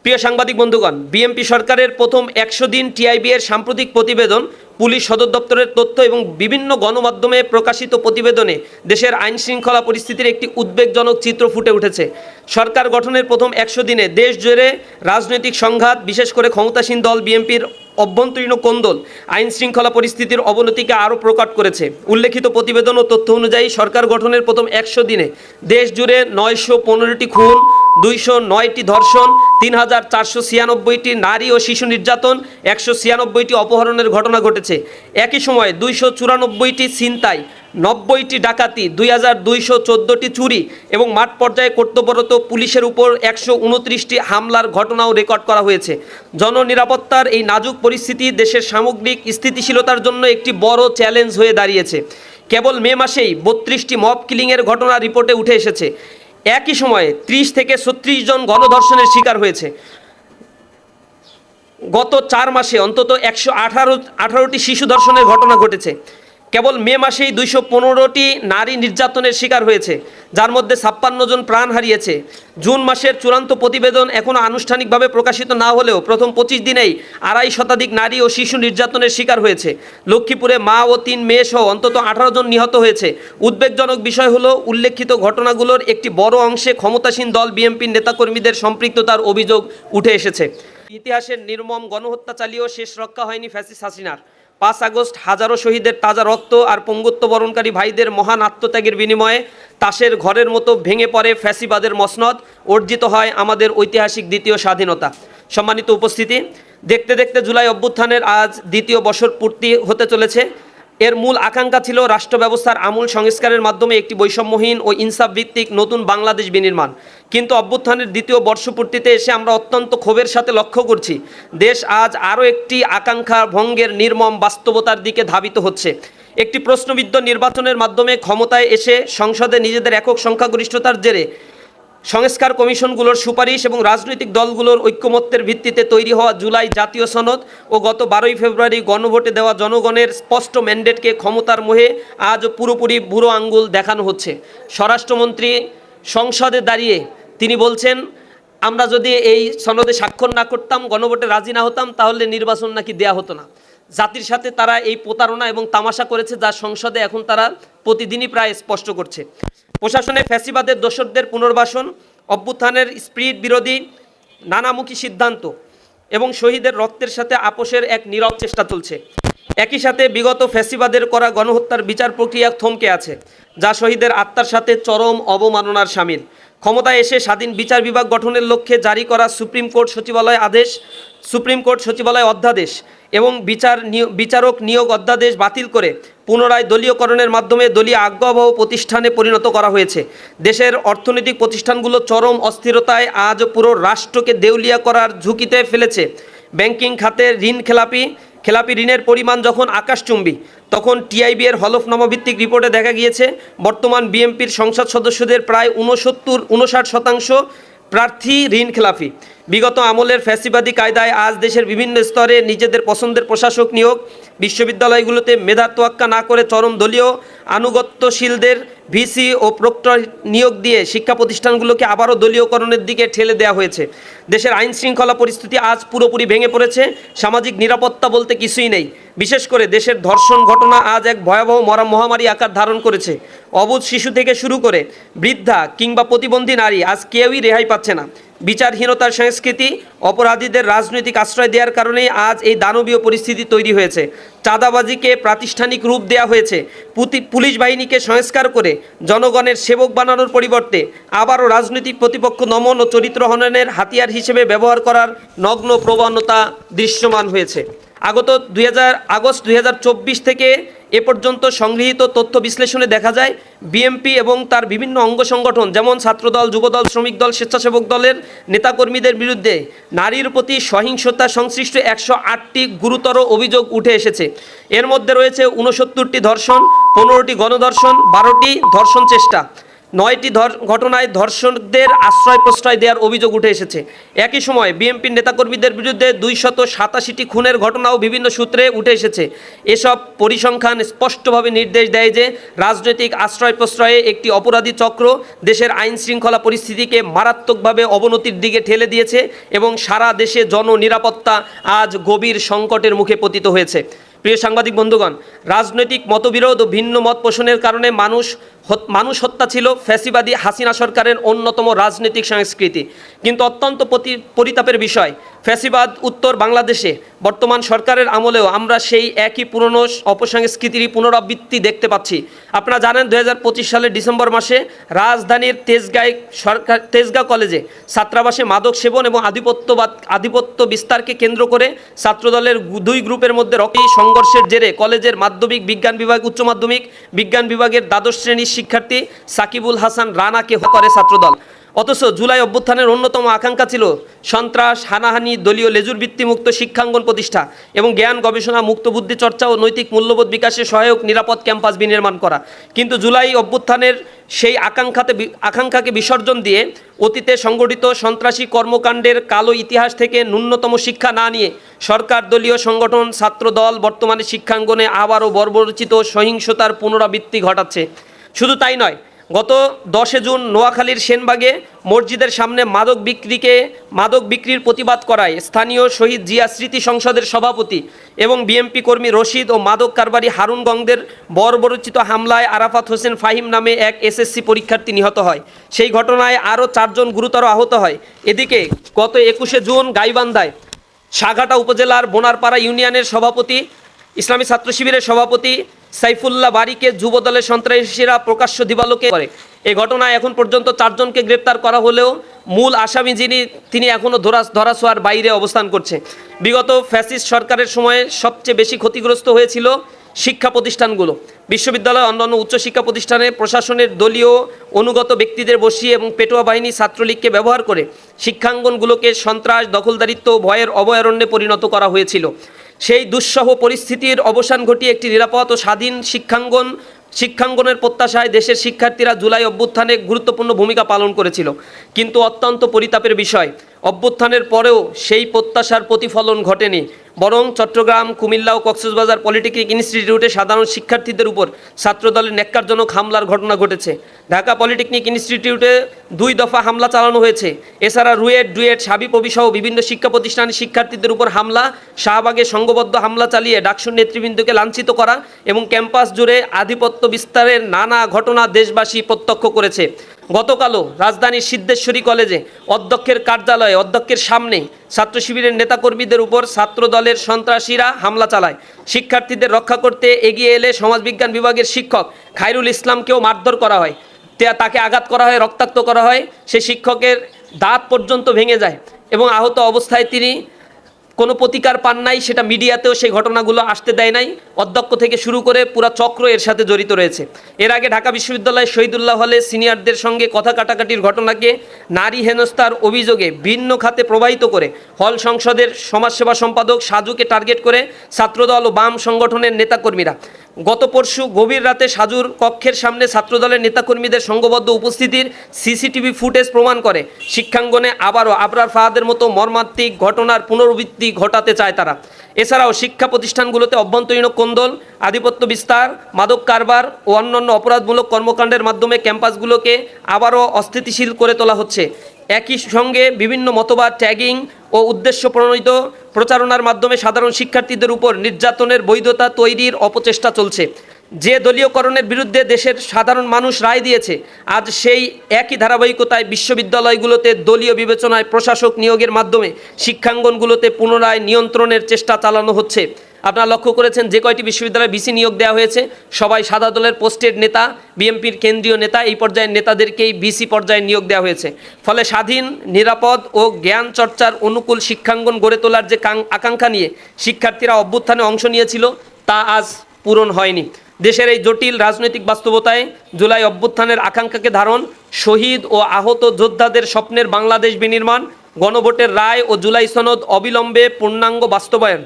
প্রিয় সাংবাদিক বন্ধুগণ, বিএনপি সরকারের প্রথম ১০০ দিন টিআইবি এর সাম্প্রতিক প্রতিবেদন, পুলিশ সদর দপ্তরের তথ্য এবং বিভিন্ন গণমাধ্যমে প্রকাশিত প্রতিবেদনে দেশের আইন শৃঙ্খলা পরিস্থিতির একটি উদ্বেগজনক চিত্র ফুটে উঠেছে। সরকার গঠনের প্রথম ১০০ দিনে দেশ জুড়ে রাজনৈতিক সংঘাত, বিশেষ করে ক্ষমতাসীন দল বিএনপির অভ্যন্তরীণ কোন্দল আইন শৃঙ্খলা পরিস্থিতির অবনতিকে আরও প্রকট করেছে। উল্লেখিত প্রতিবেদন ও তথ্য অনুযায়ী সরকার গঠনের প্রথম ১০০ দিনে দেশ জুড়ে ৯১৫টি খুন, ২০৯টি ধর্ষণ, ৩,৪৯৬টি নারী ও শিশু নির্যাতন, ১৯৬টি অপহরণের ঘটনা ঘটেছে। একই সময়ে ২৯৪টি ছিনতাই, ৯০টি ডাকাতি, ২,২১৪টি চুরি এবং মাঠ পর্যায়ে কর্তব্যরত পুলিশের উপর ১২৯টি হামলার ঘটনাও রেকর্ড করা হয়েছে। জননিরাপত্তার এই নাজুক পরিস্থিতি দেশের সামগ্রিক স্থিতিশীলতার জন্য একটি বড় চ্যালেঞ্জ হয়ে দাঁড়িয়েছে। কেবল মে মাসেই ৩২টি মব কিলিংয়ের ঘটনা রিপোর্টে উঠে এসেছে। একই সময়ে ৩০ থেকে ৩৬ জন গণধর্ষণের শিকার হয়েছে। গত ৪ মাসে অন্তত ১১৮টি শিশু ধর্ষণের ঘটনা ঘটেছে। কেবল মে মাসেই ২১৫টি নারী নির্যাতনের শিকার হয়েছে, যার মধ্যে ৫৬ জন প্রাণ হারিয়েছে। জুন মাসের চূড়ান্ত প্রতিবেদন এখনও আনুষ্ঠানিকভাবে প্রকাশিত না হলেও প্রথম ২৫ দিনেই ২৫ শতাধিক নারী ও শিশু নির্যাতনের শিকার হয়েছে। লক্ষ্মীপুরে মা ও ৩ মেয়ে সহ অন্তত ১৮ জন নিহত হয়েছে। উদ্বেগজনক বিষয় হলো, উল্লেখিত ঘটনাগুলোর একটি বড় অংশে ক্ষমতাসীন দল বিএনপির নেতাকর্মীদের সম্পৃক্ততার অভিযোগ উঠে এসেছে। ইতিহাসের নির্মম গণহত্যা চালিয়েও শেষ রক্ষা হয়নি ফ্যাসিস্ট হাসিনার। ৫ আগস্ট হাজারো শহীদের তাজা রক্ত আর পঙ্গুত্ব বরণকারী ভাইদের মহান আত্মত্যাগের বিনিময়ে তাসের ঘরের মতো ভেঙে পড়ে ফ্যাসিবাদের মসনদ, অর্জিত হয় আমাদের ঐতিহাসিক দ্বিতীয় স্বাধীনতা। সম্মানিত উপস্থিতি, দেখতে দেখতে জুলাই অভ্যুত্থানের আজ দ্বিতীয় বছর পূর্তি হতে চলেছে। এর মূল আকাঙ্ক্ষা ছিল রাষ্ট্র ব্যবস্থার আমূল সংস্কারের মাধ্যমে একটি বৈষম্যহীন ও ইনসাফ ভিত্তিক নতুন বাংলাদেশ বিনির্মাণ। কিন্তু অভ্যুত্থানের দ্বিতীয় বর্ষপূর্তিতে এসে আমরা অত্যন্ত ক্ষোভের সাথে লক্ষ্য করছি, দেশ আজ আরও একটি আকাঙ্ক্ষা ভঙ্গের নির্মম বাস্তবতার দিকে ধাবিত হচ্ছে। একটি প্রশ্নবিদ্ধ নির্বাচনের মাধ্যমে ক্ষমতায় এসে সংসদে নিজেদের একক সংখ্যাগরিষ্ঠতার জেরে সংস্কার কমিশনগুলোর সুপারিশ এবং রাজনৈতিক দলগুলোর ঐক্যমত্যের ভিত্তিতে তৈরি হওয়া জুলাই জাতীয় সনদ ও গত ১২ই ফেব্রুয়ারি গণভোটে দেওয়া জনগণের স্পষ্ট ম্যান্ডেটকে ক্ষমতার মোহে আজ পুরোপুরি বুড়ো আঙ্গুল দেখানো হচ্ছে। স্বরাষ্ট্রমন্ত্রী সংসদে দাঁড়িয়ে তিনি বলছেন, আমরা যদি এই সনদে স্বাক্ষর না করতাম, গণভোটে রাজি না হতাম, তাহলে নির্বাচন নাকি দেয়া হতো না। জাতির সাথে তারা এই প্রতারণা এবং তামাশা করেছে, যা সংসদে এখন তারা প্রতিদিনই প্রায় স্পষ্ট করছে। প্রশাসনে ফ্যাসিবাদের দোসরদের পুনর্বাসন, অভ্যুত্থানের স্পিরিট বিরোধী নানামুখী সিদ্ধান্ত এবং শহীদের রক্তের সাথে আপোষের এক নীরব চেষ্টা চলছে। একই সাথে বিগত ফ্যাসিবাদের করা গণহত্যার বিচার প্রক্রিয়া থমকে আছে, যা শহীদের আত্মার সাথে চরম অবমাননার শামিল। ক্ষমতায় এসে স্বাধীন বিচার বিভাগ গঠনের লক্ষ্যে জারি করা সুপ্রিম কোর্ট সচিবালয় অধ্যাদেশ এবং বিচারক নিয়োগ অধ্যাদেশ বাতিল করে পুনরায় দলীয়করণের মাধ্যমে দলীয় আজ্ঞাবহ প্রতিষ্ঠানে পরিণত করা হয়েছে। দেশের অর্থনৈতিক প্রতিষ্ঠানগুলো চরম অস্থিরতায় আজ পুরো রাষ্ট্রকে দেউলিয়া করার ঝুঁকিতে ফেলেছে। ব্যাংকিং খাতে খেলাপি ঋণের পরিমাণ যখন আকাশচুম্বী, তখন টিআইবি এর হলফনামা ভিত্তিক রিপোর্টে দেখা গিয়েছে বর্তমান বিএনপির সংসদ সদস্যদের প্রায় 59% প্রার্থী ঋণ খেলাপি। বিগত আমলের ফ্যাসিবাদী কায়দায় আজ দেশের বিভিন্ন স্তরে নিজেদের পছন্দের প্রশাসক নিয়োগ, বিশ্ববিদ্যালয়গুলোতে মেধা তোয়াক্কা না করে চরম দলীয় আনুগত্যশীলদের ভিসি ও প্রক্টর নিয়োগ দিয়ে শিক্ষা প্রতিষ্ঠানগুলোকে আবারও দলীয়করণের দিকে ঠেলে দেওয়া হয়েছে। দেশের আইন শৃঙ্খলা পরিস্থিতি আজ পুরোপুরি ভেঙে পড়েছে। সামাজিক নিরাপত্তা বলতে কিছুই নেই। বিশেষ করে দেশের ধর্ষণ ঘটনা আজ এক ভয়াবহ মহামারী আকার ধারণ করেছে। অবুঝ শিশু থেকে শুরু করে বৃদ্ধা কিংবা প্রতিবন্ধী নারী আজ কেউই রেহাই পাচ্ছে না। বিচারহীনতার সংস্কৃতি, অপরাধীদের রাজনৈতিক আশ্রয় দেওয়ার কারণেই আজ এই দানবীয় পরিস্থিতি তৈরি হয়েছে। চাঁদাবাজিকে প্রাতিষ্ঠানিক রূপ দেওয়া হয়েছে। পুলিশ বাহিনীকে সংস্কার করে জনগণের সেবক বানানোর পরিবর্তে আবারও রাজনৈতিক প্রতিপক্ষ দমন ও চরিত্র হননের হাতিয়ার হিসেবে ব্যবহার করার নগ্ন প্রবণতা দৃশ্যমান হয়েছে। আগস্ট ২০২৪ থেকে এ পর্যন্ত সংগৃহীত তথ্য বিশ্লেষণে দেখা যায়, বিএনপি এবং তার বিভিন্ন অঙ্গ সংগঠন যেমন ছাত্রদল, যুবদল, শ্রমিক দল, স্বেচ্ছাসেবক দলের নেতাকর্মীদের বিরুদ্ধে নারীর প্রতি সহিংসতা সংশ্লিষ্ট ১০৮টি গুরুতর অভিযোগ উঠে এসেছে। এর মধ্যে রয়েছে ৬৯টি ধর্ষণ, ১৫টি গণধর্ষণ, ১২টি ধর্ষণ চেষ্টা, 9টি ঘটনায় ধর্ষকদের আশ্রয় প্রশ্রয় দেওয়ার অভিযোগ উঠে এসেছে। একই সময় বিএনপির নেতাকর্মীদের বিরুদ্ধে 287টি খুনের ঘটনাও বিভিন্ন সূত্রে উঠে এসেছে। এসব পরিসংখ্যান স্পষ্টভাবে নির্দেশ দেয় যে রাজনৈতিক আশ্রয় প্রশ্রয়ে একটি অপরাধী চক্র দেশের আইন শৃঙ্খলা পরিস্থিতিকে মারাত্মকভাবে অবনতির দিকে ঠেলে দিয়েছে এবং সারা দেশে জননিরাপত্তা আজ গভীর সংকটের মুখে পতিত হয়েছে। প্রিয় সাংবাদিক বন্ধুগণ, রাজনৈতিক মতবিরোধ ও ভিন্ন মত পোষণের কারণে মানুষ হত্যা ছিল ফ্যাসিবাদী হাসিনা সরকারের অন্যতম রাজনৈতিক সংস্কৃতি। কিন্তু অত্যন্ত পরিতাপের বিষয়, ফ্যাসিবাদ উত্তর বাংলাদেশে বর্তমান সরকারের আমলেও আমরা সেই একই পুরনো অপসংস্কৃতির পুনরাবৃত্তি দেখতে পাচ্ছি। আপনারা জানেন 2025 সালের ডিসেম্বর মাসে রাজধানীর তেজগাঁও কলেজে ছাত্রাবাসে মাদক সেবন এবং আধিপত্য বিস্তারকে কেন্দ্র করে ছাত্রদলের 2 গ্রুপের মধ্যে রক্তী সংঘর্ষের জেরে কলেজের মাধ্যমিক বিজ্ঞান বিভাগ, উচ্চ মাধ্যমিক বিজ্ঞান বিভাগের দ্বাদশ শ্রেণীর শিক্ষার্থী সাকিবুল হাসান রানাকে হত্যা করে ছাত্রদল। অথচ জুলাই অভ্যুত্থানের অন্যতম আকাঙ্ক্ষা ছিল সন্ত্রাস, হানাহানি, দলীয় লেজুর ভিত্তিমুক্ত শিক্ষাঙ্গন প্রতিষ্ঠা এবং জ্ঞান গবেষণা, মুক্ত বুদ্ধি চর্চা ও নৈতিক মূল্যবোধ বিকাশে সহায়ক নিরাপদ ক্যাম্পাস বিনির্মাণ করা। কিন্তু জুলাই অভ্যুত্থানের সেই আকাঙ্ক্ষাকে বিসর্জন দিয়ে অতীতে সংগঠিত সন্ত্রাসী কর্মকাণ্ডের কালো ইতিহাস থেকে ন্যূনতম শিক্ষা না নিয়ে সরকার দলীয় সংগঠন ছাত্রদল বর্তমানে শিক্ষাঙ্গনে আবারও বর্বরচিত সহিংসতার পুনরাবৃত্তি ঘটাচ্ছে। শুধু তাই নয়, গত 10 জুন নোয়াখালীর সেনবাগে মসজিদের সামনে মাদক বিক্রির প্রতিবাদ করায় স্থানীয় শহীদ জিয়া স্মৃতি সংসদের সভাপতি এবং বিএমপি কর্মী রশিদ ও মাদক কারবারি হারুন গংদের বর্বরচিত হামলায় আরাফাত হোসেন ফাহিম নামে এক এসএসসি পরীক্ষার্থী নিহত হয়। সেই ঘটনায় আরও 4 জন গুরুতর আহত হয়। এদিকে গত 21 জুন গাইবান্ধায় সাঘাটা উপজেলার বোনারপাড়া ইউনিয়নের সভাপতি, ইসলামী ছাত্র শিবিরের সভাপতি সাইফুল্লাহ বারীকে যুবদলের সন্ত্রাসীরা প্রকাশ্য দিবালোকে করে। এই ঘটনায় এখন পর্যন্ত 4 জনকে গ্রেপ্তার করা হলেও মূল আসামি তিনি এখনও ধরাছোঁয়ার বাইরে অবস্থান করছে। বিগত ফ্যাসিস্ট সরকারের সময়ে সবচেয়ে বেশি ক্ষতিগ্রস্ত হয়েছিল শিক্ষা প্রতিষ্ঠানগুলো। বিশ্ববিদ্যালয়, অন্যান্য উচ্চশিক্ষা প্রতিষ্ঠানে প্রশাসনের দলীয় অনুগত ব্যক্তিদের বসিয়ে এবং পেটোয়া বাহিনী ছাত্রলীগকে ব্যবহার করে শিক্ষাঙ্গনগুলোকে সন্ত্রাস, দখলদারিত্ব ও ভয়ের অভয়ারণ্যে পরিণত করা হয়েছিল। সেই দুঃসহ পরিস্থিতির অবসান ঘটিয়ে একটি নিরাপদ ও স্বাধীন শিক্ষাঙ্গনের প্রত্যাশায় দেশের শিক্ষার্থীরা জুলাই অভ্যুত্থানে গুরুত্বপূর্ণ ভূমিকা পালন করেছিল। কিন্তু অত্যন্ত পরিতাপের বিষয়, অভ্যুত্থানের পরেও সেই প্রত্যাশার প্রতিফলন ঘটেনি, বরং চট্টগ্রাম, কুমিল্লা ও কক্সবাজার পলিটেকনিক ইনস্টিটিউটে সাধারণ শিক্ষার্থীদের উপর ছাত্রদলের ন্যাক্কারজনক হামলার ঘটনা ঘটেছে। ঢাকা পলিটেকনিক ইনস্টিটিউটে 2 দফা হামলা চালানো হয়েছে। এছাড়া ডুয়েট, সাবিপ্রবি সহ বিভিন্ন শিক্ষা প্রতিষ্ঠানের শিক্ষার্থীদের উপর হামলা, শাহবাগে সংঘবদ্ধ হামলা চালিয়ে ডাকসুর নেতৃবৃন্দকে লাঞ্ছিত করা এবং ক্যাম্পাস জুড়ে আধিপত্য বিস্তারের নানা ঘটনা দেশবাসী প্রত্যক্ষ করেছে। গতকালও রাজধানীর সিদ্ধেশ্বরী কলেজে অধ্যক্ষের কার্যালয়ে অধ্যক্ষের সামনে ছাত্র শিবিরের নেতাকর্মীদের উপর ছাত্রদলের সন্ত্রাসীরা হামলা চালায়। শিক্ষার্থীদের রক্ষা করতে এগিয়ে এলে সমাজবিজ্ঞান বিভাগের শিক্ষক খায়রুল ইসলামকেও মারধর করা হয়, তাকে আঘাত করা হয়, রক্তাক্ত করা হয়। সেই শিক্ষকের দাঁত পর্যন্ত ভেঙে যায় এবং আহত অবস্থায় তিনি কোনো প্রতিকার পান নাই। সেটা মিডিয়াতেও সেই ঘটনাগুলো আসতে দেয় নাই। অধ্যক্ষ থেকে শুরু করে পুরা চক্র এর সাথে জড়িত রয়েছে। এর আগে ঢাকা বিশ্ববিদ্যালয়ের শহীদুল্লাহ হলে সিনিয়রদের সঙ্গে কথা কাটাকাটির ঘটনাকে নারী হেনস্থার অভিযোগে ভিন্ন খাতে প্রবাহিত করে হল সংসদের সমাজসেবা সম্পাদক সাজুকে টার্গেট করে ছাত্রদল ও বাম সংগঠনের নেতাকর্মীরা গত পরশু গভীর রাতে সাজুর কক্ষের সামনে ছাত্রদলের নেতাকর্মীদের সংঘবদ্ধ উপস্থিতির সিসিটিভি ফুটেজ প্রমাণ করে শিক্ষাঙ্গনে আবারও আবরার ফাহাদের মতো মর্মান্তিক ঘটনার পুনরাবৃত্তি ঘটাতে চায় তারা। এছাড়াও শিক্ষা প্রতিষ্ঠানগুলোতে অভ্যন্তরীণ কোন্দল, আধিপত্য বিস্তার, মাদক কারবার ও অন্যান্য অপরাধমূলক কর্মকাণ্ডের মাধ্যমে ক্যাম্পাসগুলোকে আবারও অস্থিতিশীল করে তোলা হচ্ছে। একই সঙ্গে বিভিন্ন মতবাদ, ট্যাগিং ও উদ্দেশ্য প্রণোদিত প্রচারণার মাধ্যমে সাধারণ শিক্ষার্থীদের উপর নির্যাতনের বৈধতা তৈরির অপচেষ্টা চলছে। যে দলীয়করণের বিরুদ্ধে দেশের সাধারণ মানুষ রায় দিয়েছে, আজ সেই একই ধারাবাহিকতায় বিশ্ববিদ্যালয়গুলোতে দলীয় বিবেচনায় প্রশাসক নিয়োগের মাধ্যমে শিক্ষাঙ্গনগুলোতে পুনরায় নিয়ন্ত্রণের চেষ্টা চালানো হচ্ছে। আপনারা লক্ষ্য করেছেন যে কয়টি বিশ্ববিদ্যালয়ে বিসি নিয়োগ দেওয়া হয়েছে সবাই সাদা দলের পোস্টেড নেতা, বিএনপির কেন্দ্রীয় নেতা, এই পর্যায়ের নেতাদেরকেই বিসি পর্যায়ে নিয়োগ দেওয়া হয়েছে। ফলে স্বাধীন, নিরাপদ ও জ্ঞান চর্চার অনুকূল শিক্ষাঙ্গন গড়ে তোলার যে আকাঙ্ক্ষা নিয়ে শিক্ষার্থীরা অভ্যুত্থানে অংশ নিয়েছিল তা আজ পূরণ হয়নি। দেশের এই জটিল রাজনৈতিক বাস্তবতায় জুলাই অভ্যুত্থানের আকাঙ্ক্ষাকে ধারণ, শহীদ ও আহত যোদ্ধাদের স্বপ্নের বাংলাদেশ বিনির্মাণ, গণভোটের রায় ও জুলাই সনদ অবিলম্বে পূর্ণাঙ্গ বাস্তবায়ন